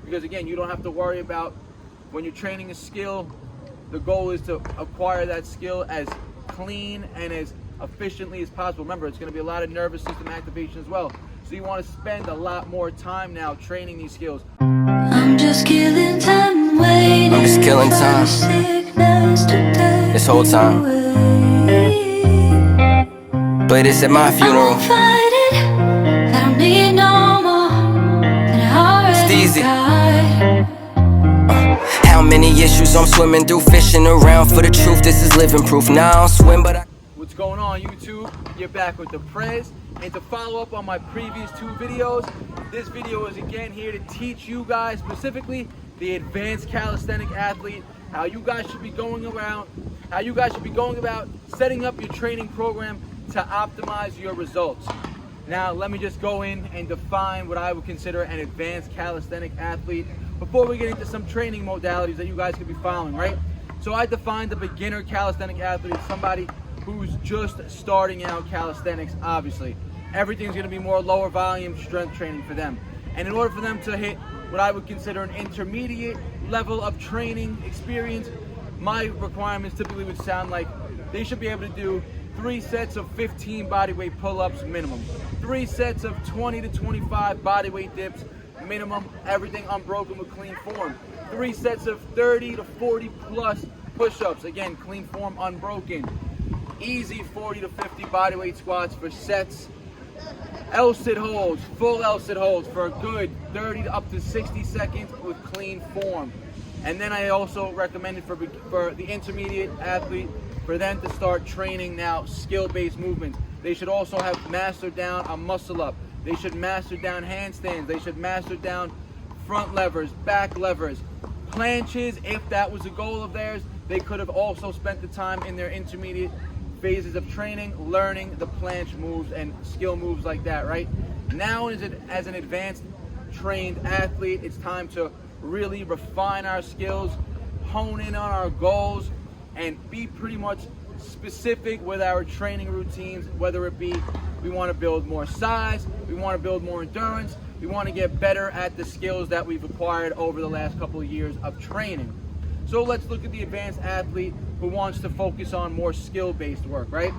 because again, you don't have to worry about when you're training a skill. The goal is to acquire that skill as clean and as efficiently as possible. Remember, it's going to be a lot of nervous system activation as well. So you want to spend a lot more time now training these skills. I'm just killing time waiting. I'm just killing time. This whole time. Play this at my funeral. I fight it. I don't need no more than I already It's easy. got. How many issues I'm swimming through, fishing around for the truth. This is living proof. Now I don't swim, but I... What's going on, YouTube? You're back with the Prez. And to follow up on my previous two videos, this video is again here to teach you guys, specifically the advanced calisthenic athlete, how you guys should be going about setting up your training program to optimize your results. Now, let me just go in and define what I would consider an advanced calisthenic athlete before we get into some training modalities that you guys could be following, right? So I define the beginner calisthenic athlete as somebody who's just starting out calisthenics. Obviously, everything's going to be more lower volume strength training for them. And in order for them to hit what I would consider an intermediate level of training experience, my requirements typically would sound like they should be able to do 3 sets of 15 bodyweight pull-ups minimum, 3 sets of 20 to 25 bodyweight dips minimum, everything unbroken with clean form, 3 sets of 30 to 40 plus push-ups, again clean form unbroken, easy 40 to 50 bodyweight squats for sets, L-sit holds, full L-sit holds for a good 30 to up to 60 seconds with clean form. And then I also recommended for the intermediate athlete for them to start training now skill-based movements. They should also have mastered down a muscle up. They should master down handstands. They should master down front levers, back levers, planches. If that was a goal of theirs, they could have also spent the time in their intermediate phases of training learning the planche moves and skill moves like that, right? Now as an advanced trained athlete, it's time to really refine our skills, hone in on our goals, and be pretty much specific with our training routines, whether it be we want to build more size, we want to build more endurance, we want to get better at the skills that we've acquired over the last couple of years of training. So let's look at the advanced athlete who wants to focus on more skill-based work, right?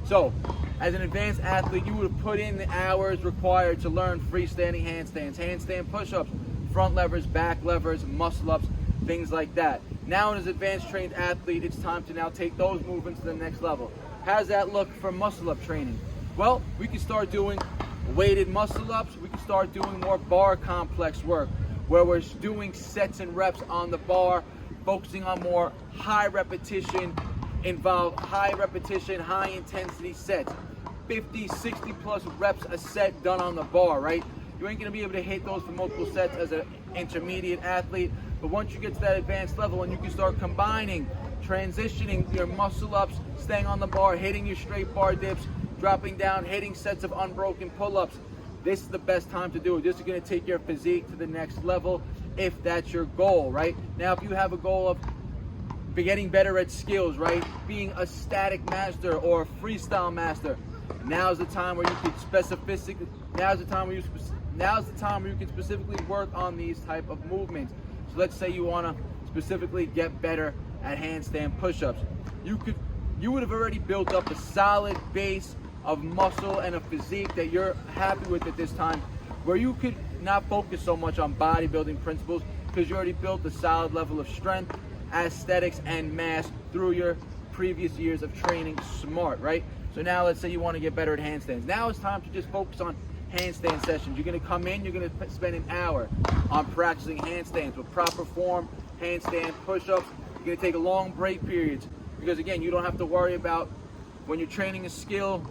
So, as an advanced athlete, you would have put in the hours required to learn freestanding handstands, handstand push-ups, front levers, back levers, muscle-ups, things like that. Now, as an advanced trained athlete, it's time to now take those movements to the next level. How does that look for muscle-up training? Well, we can start doing weighted muscle-ups. We can start doing more bar complex work, where we're doing sets and reps on the bar, focusing on more high repetition, high intensity sets. 50, 60 plus reps a set done on the bar, right? You ain't gonna be able to hit those for multiple sets as an intermediate athlete, but once you get to that advanced level and you can start combining, transitioning your muscle ups, staying on the bar, hitting your straight bar dips, dropping down, hitting sets of unbroken pull-ups, this is the best time to do it. This is gonna take your physique to the next level if that's your goal, right? Now, if you have a goal of getting better at skills, right? Being a static master or a freestyle master, now's the time where you can specifically work on these type of movements. So let's say you want to specifically get better at handstand push-ups. You would have already built up a solid base of muscle and a physique that you're happy with at this time, where you could not focus so much on bodybuilding principles because you already built a solid level of strength, aesthetics, and mass through your previous years of training smart, right? So now let's say you want to get better at handstands. Now it's time to just focus on handstand sessions. You're going to come in, you're going to spend an hour on practicing handstands with proper form, handstand push-ups. You're going to take long break periods because, again, you don't have to worry about when you're training a skill.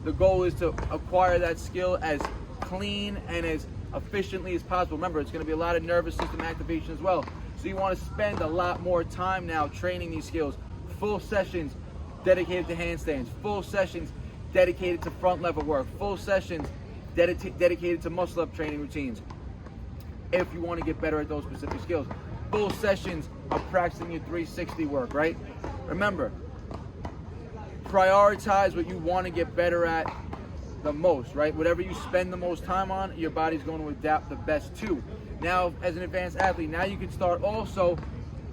The goal is to acquire that skill as clean and as efficiently as possible. Remember, it's going to be a lot of nervous system activation as well. So you want to spend a lot more time now training these skills. Full sessions dedicated to handstands, full sessions dedicated to front lever work, full sessions dedicated to muscle up training routines. If you want to get better at those specific skills, full sessions of practicing your 360 work, right? Remember, prioritize what you want to get better at the most, right? Whatever you spend the most time on, your body's going to adapt the best to. Now, as an advanced athlete, now you can start also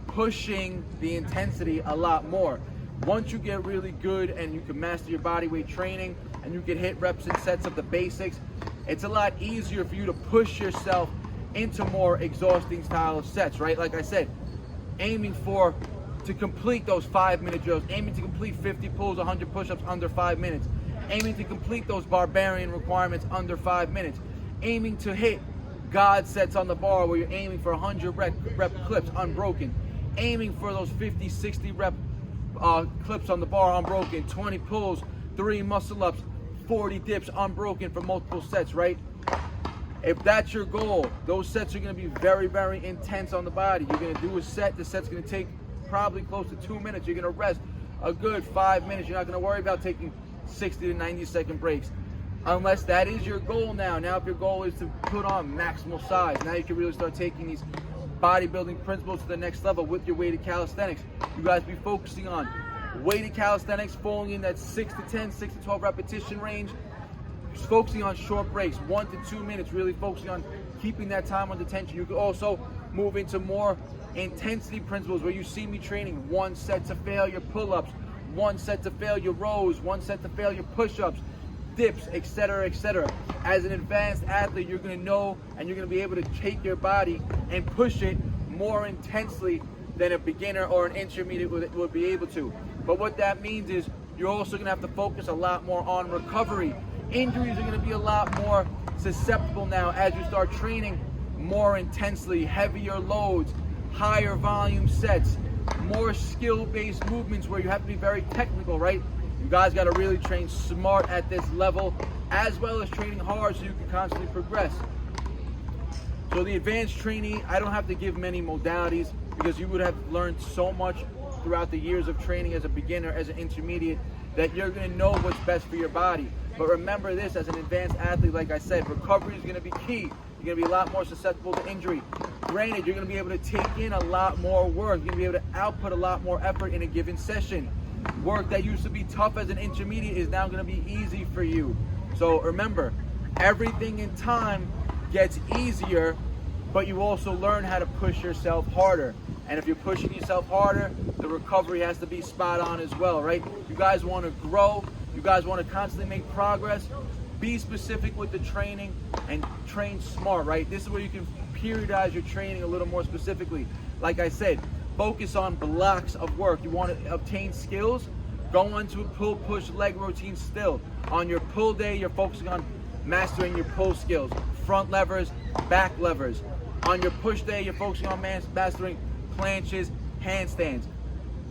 pushing the intensity a lot more. Once you get really good and you can master your body weight training and you can hit reps and sets of the basics, it's a lot easier for you to push yourself into more exhausting style of sets, right? Like I said, aiming to complete those 5-minute drills, aiming to complete 50 pulls, 100 push-ups under 5 minutes, aiming to complete those barbarian requirements under 5 minutes, aiming to hit God sets on the bar where you're aiming for 100 rep clips unbroken, aiming for those 50, 60 rep clips on the bar unbroken, 20 pulls, 3 muscle ups, 40 dips unbroken for multiple sets, right? If that's your goal, those sets are going to be very, very intense on the body. You're going to do a set, the set's going to take probably close to 2 minutes. You're going to rest a good 5 minutes. You're not going to worry about taking 60 to 90 second breaks. Unless that is your goal now. Now if your goal is to put on maximal size, now you can really start taking these bodybuilding principles to the next level with your weighted calisthenics. You guys be focusing on weighted calisthenics, falling in that 6 to 10, 6 to 12 repetition range. Just focusing on short breaks, 1 to 2 minutes, really focusing on keeping that time under tension. You can also move into more intensity principles where you see me training 1 set to failure pull-ups, 1 set to failure rows, 1 set to failure push-ups, dips, etc., etc. As an advanced athlete, you're going to know and you're going to be able to take your body and push it more intensely than a beginner or an intermediate would be able to. But what that means is you're also going to have to focus a lot more on recovery. Injuries are going to be a lot more susceptible now as you start training more intensely, heavier loads, higher volume sets, more skill-based movements where you have to be very technical, right? You guys got to really train smart at this level as well as training hard so you can constantly progress. So the advanced trainee, I don't have to give many modalities because you would have learned so much throughout the years of training as a beginner, as an intermediate, that you're going to know what's best for your body. But remember this, as an advanced athlete, like I said, recovery is going to be key. You're going to be a lot more susceptible to injury. Granted, you're going to be able to take in a lot more work. You're going to be able to output a lot more effort in a given session. Work that used to be tough as an intermediate is now going to be easy for you. So remember, everything in time gets easier, but you also learn how to push yourself harder. And if you're pushing yourself harder, the recovery has to be spot on as well, right? You guys want to grow. You guys want to constantly make progress. Be specific with the training and train smart, right? This is where you can periodize your training a little more specifically. Like I said, focus on blocks of work. You want to obtain skills, go into a pull, push, leg routine still. On your pull day, you're focusing on mastering your pull skills, front levers, back levers. On your push day, you're focusing on mastering planches, handstands.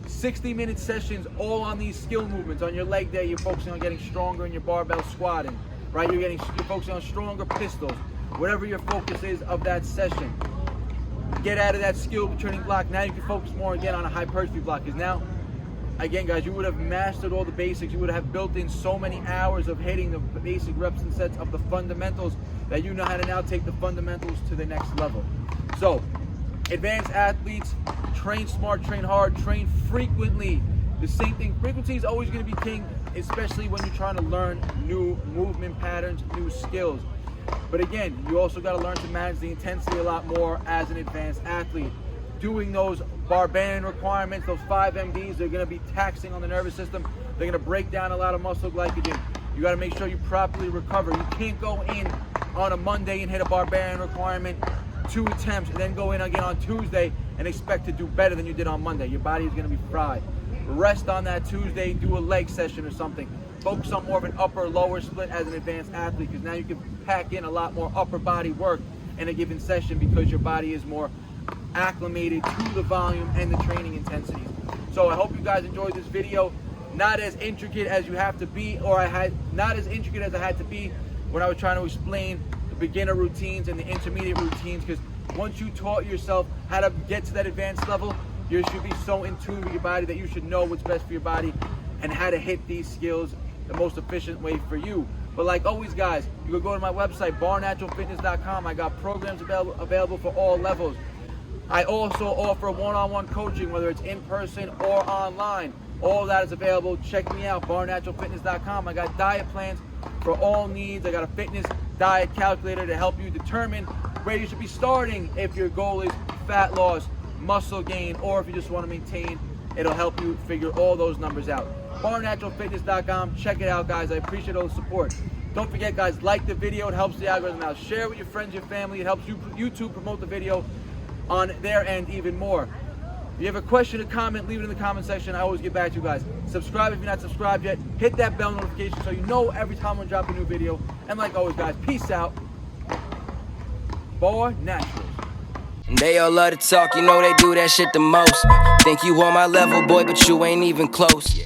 60-minute sessions all on these skill movements. On your leg day, you're focusing on getting stronger in your barbell squatting, right? You're focusing on stronger pistols. Whatever your focus is of that session. Get out of that skill training block. Now you can focus more again on a hypertrophy block. Because now, again, guys, you would have mastered all the basics. You would have built in so many hours of hitting the basic reps and sets of the fundamentals that you know how to now take the fundamentals to the next level. So, advanced athletes, train smart, train hard, train frequently. The same thing, frequency is always going to be king, especially when you're trying to learn new movement patterns, new skills. But again, you also got to learn to manage the intensity a lot more as an advanced athlete. Doing those barbarian requirements, those 5 MDs, they're going to be taxing on the nervous system. They're going to break down a lot of muscle glycogen. You got to make sure you properly recover. You can't go in on a Monday and hit a barbarian requirement 2 attempts and then go in again on Tuesday and expect to do better than you did on Monday. Your body is going to be fried. Rest on that Tuesday, do a leg session or something. Focus on more of an upper lower split as an advanced athlete, because now you can pack in a lot more upper body work in a given session because your body is more acclimated to the volume and the training intensities. So I hope you guys enjoyed this video. Not as intricate as you have to be, or not as intricate as I had to be when I was trying to explain the beginner routines and the intermediate routines, because once you taught yourself how to get to that advanced level, you should be so in tune with your body that you should know what's best for your body and how to hit these skills the most efficient way for you. But like always, guys, you can go to my website, BARNATURALFitness.com. I got programs available for all levels. I also offer one-on-one coaching, whether it's in person or online. All that is available. Check me out, BARNATURALFitness.com. I got diet plans for all needs. I got a fitness diet calculator to help you determine where you should be starting if your goal is fat loss, muscle gain, or if you just want to maintain. It'll help you figure all those numbers out. BarNaturalFitness.com. Check it out, guys. I appreciate all the support. Don't forget, guys, like the video. It helps the algorithm out. Share with your friends, your family. It helps YouTube promote the video on their end even more. If you have a question or comment, leave it in the comment section. I always get back to you guys. Subscribe if you're not subscribed yet. Hit that bell notification so you know every time I drop a new video. And like always, guys, peace out. BARNATURALS. They all love to talk, you know they do that shit the most. Think you on my level, boy, but you ain't even close.